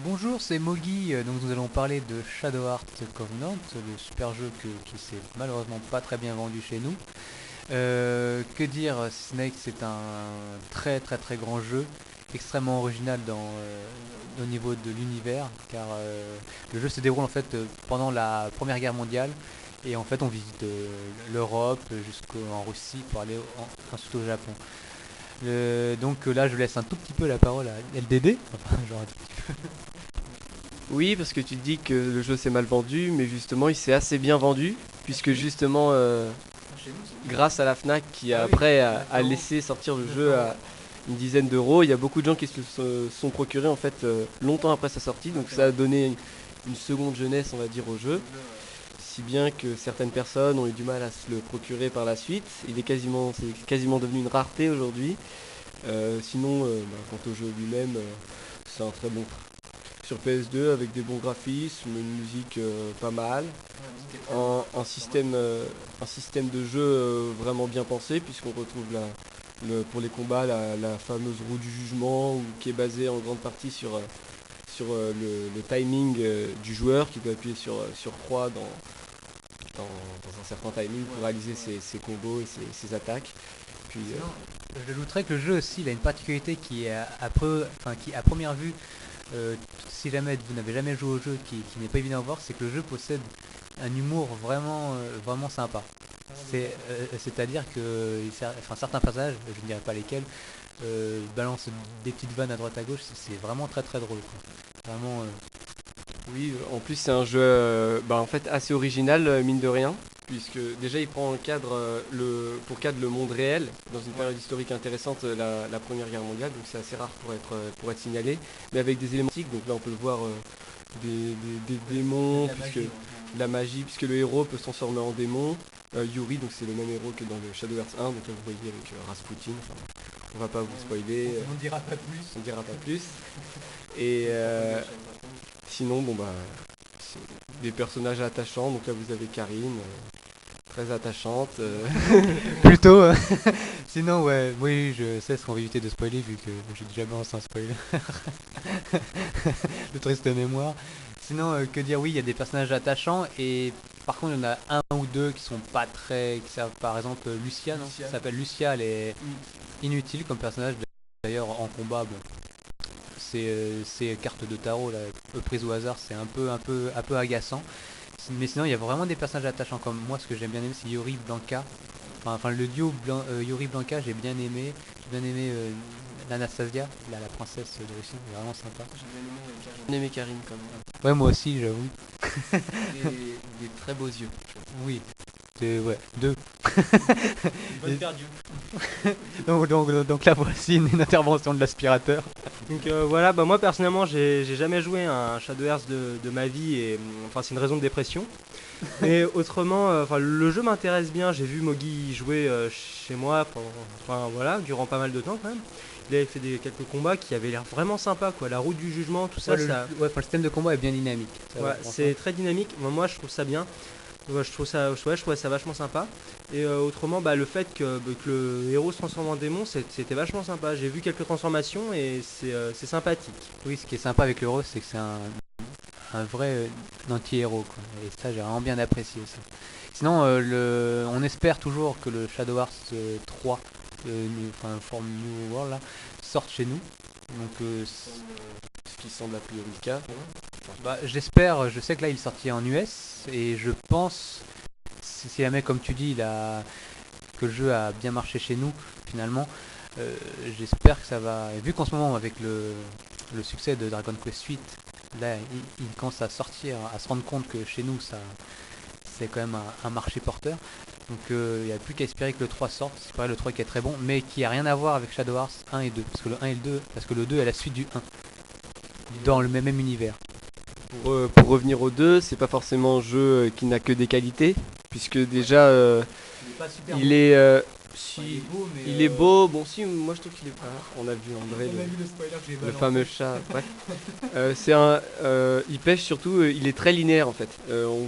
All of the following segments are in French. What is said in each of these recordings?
Bonjour, c'est Mogi. Donc nous allons parler de Shadow Heart Covenant, le super jeu qui s'est malheureusement pas très bien vendu chez nous. Que dire, Snake, c'est un très très très grand jeu, extrêmement original au niveau de l'univers, car le jeu se déroule en fait pendant la Première Guerre mondiale, et en fait on visite l'Europe jusqu'en Russie pour aller ensuite au Japon. Donc là je laisse un tout petit peu la parole à LDD, enfin genre un tout Oui, parce que tu dis que le jeu s'est mal vendu, mais justement il s'est assez bien vendu, puisque justement grâce à la FNAC qui après a laissé sortir le jeu à une dizaine d'euros, il y a beaucoup de gens qui se sont procurés en fait longtemps après sa sortie, donc ça a donné une seconde jeunesse on va dire au jeu, si bien que certaines personnes ont eu du mal à se le procurer par la suite. C'est quasiment devenu une rareté aujourd'hui. Sinon, quant au jeu lui-même, c'est un très bon sur PS2 avec des bons graphismes, une musique pas mal, un système de jeu vraiment bien pensé puisqu'on retrouve pour les combats la fameuse roue du jugement qui est basée en grande partie sur le timing du joueur qui peut appuyer sur croix dans un certain timing pour réaliser ses combos et ses attaques. Puis, Sinon, je ajouterais que le jeu aussi il a une particularité qui est qui à première vue, si jamais vous n'avez jamais joué au jeu, qui n'est pas évident à voir, c'est que le jeu possède un humour vraiment sympa. C'est-à-dire que certains passages, je ne dirais pas lesquels, balancent des petites vannes à droite à gauche, c'est vraiment très très drôle, quoi. Vraiment, Oui, en plus c'est un jeu en fait assez original mine de rien, puisque déjà il prend en cadre pour cadre le monde réel dans une période historique intéressante, la Première Guerre mondiale, donc c'est assez rare pour être signalé, mais avec des éléments antiques, donc là on peut le voir des démons, la magie, puisque le héros peut se transformer en démon. Yuri, donc c'est le même héros que dans le Shadow Hearts 1, donc là vous voyez avec Rasputin, enfin, on va pas vous spoiler, on ne dira pas plus. on dira pas plus. Et sinon, c'est des personnages attachants. Donc là, vous avez Karine, très attachante. Plutôt. Sinon, ouais, oui, je sais ce qu'on va éviter de spoiler vu que j'ai déjà balancé un spoiler. De triste mémoire. Sinon, que dire, oui, il y a des personnages attachants et par contre, il y en a un ou deux qui sont pas très. Par exemple, Lucia, non? Ça s'appelle Lucia, elle est inutile comme personnage. D'ailleurs, en combat, bon, ces cartes de tarot là, prises au hasard, c'est un peu agaçant. Mais sinon, il y a vraiment des personnages attachants comme moi. Ce que j'aime bien aimer, c'est Yori Blanca. Enfin, le duo Yori Blanca, j'ai bien aimé. J'ai bien aimé l'Anastasia, la princesse de Russie, elle est vraiment sympa. J'ai bien aimé Karine quand même. Ouais, moi aussi, j'avoue. Des très beaux yeux. Oui, ouais, deux. Bonne paire d'yeux. Donc là, voici une intervention de l'aspirateur. Donc voilà, bah moi personnellement j'ai jamais joué à un Shadow Hearts de ma vie et enfin c'est une raison de dépression. Mais autrement, le jeu m'intéresse bien. J'ai vu Mogi jouer chez moi, enfin voilà, durant pas mal de temps quand même. Il avait fait quelques combats qui avaient l'air vraiment sympa quoi. La route du jugement, tout ça, Ouais, ça, le système de combat est bien dynamique. ouais, c'est très dynamique. Moi je trouve ça bien. Ouais, je trouvais ça vachement sympa. Et autrement, bah, le fait que le héros se transforme en démon, c'était vachement sympa. J'ai vu quelques transformations et c'est sympathique. Oui, ce qui est sympa avec l'Euro, c'est que c'est un vrai anti-héros, quoi. Et ça, j'ai vraiment bien apprécié ça. Sinon, on espère toujours que le Shadow Hearts 3, forme New World, là, sorte chez nous. Donc, Ce qui semble a priori le cas. bah, j'espère, je sais que là, il est sorti en US, et je pense, si jamais, comme tu dis, que le jeu a bien marché chez nous, finalement, j'espère que ça va. Et vu qu'en ce moment, avec le succès de Dragon Quest 8, là, il commence à sortir, à se rendre compte que chez nous, c'est quand même un marché porteur. Donc il n'y a plus qu'à espérer que le 3 sorte. C'est pareil, le 3 qui est très bon, mais qui a rien à voir avec Shadow Hearts 1 et 2. Parce que le 2 est la suite du 1, dans le même univers. Pour revenir aux deux, c'est pas forcément un jeu qui n'a que des qualités, puisque déjà il est Si, il est beau, mais il est beau, bon si, moi je trouve qu'il est pas. On a vu André, on a vu le spoiler que j'ai le balancé. fameux chat. Bref. Il pêche surtout, il est très linéaire en fait. On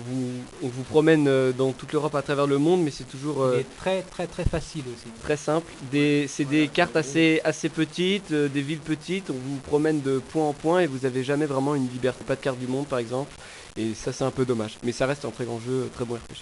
vous promène dans toute l'Europe à travers le monde, mais c'est toujours Il est très très très facile aussi. très simple. C'est des cartes assez petites, des villes petites. On vous promène de point en point et vous avez jamais vraiment une liberté. Pas de carte du monde par exemple. Et ça c'est un peu dommage. Mais ça reste un très grand jeu, très bon RPG.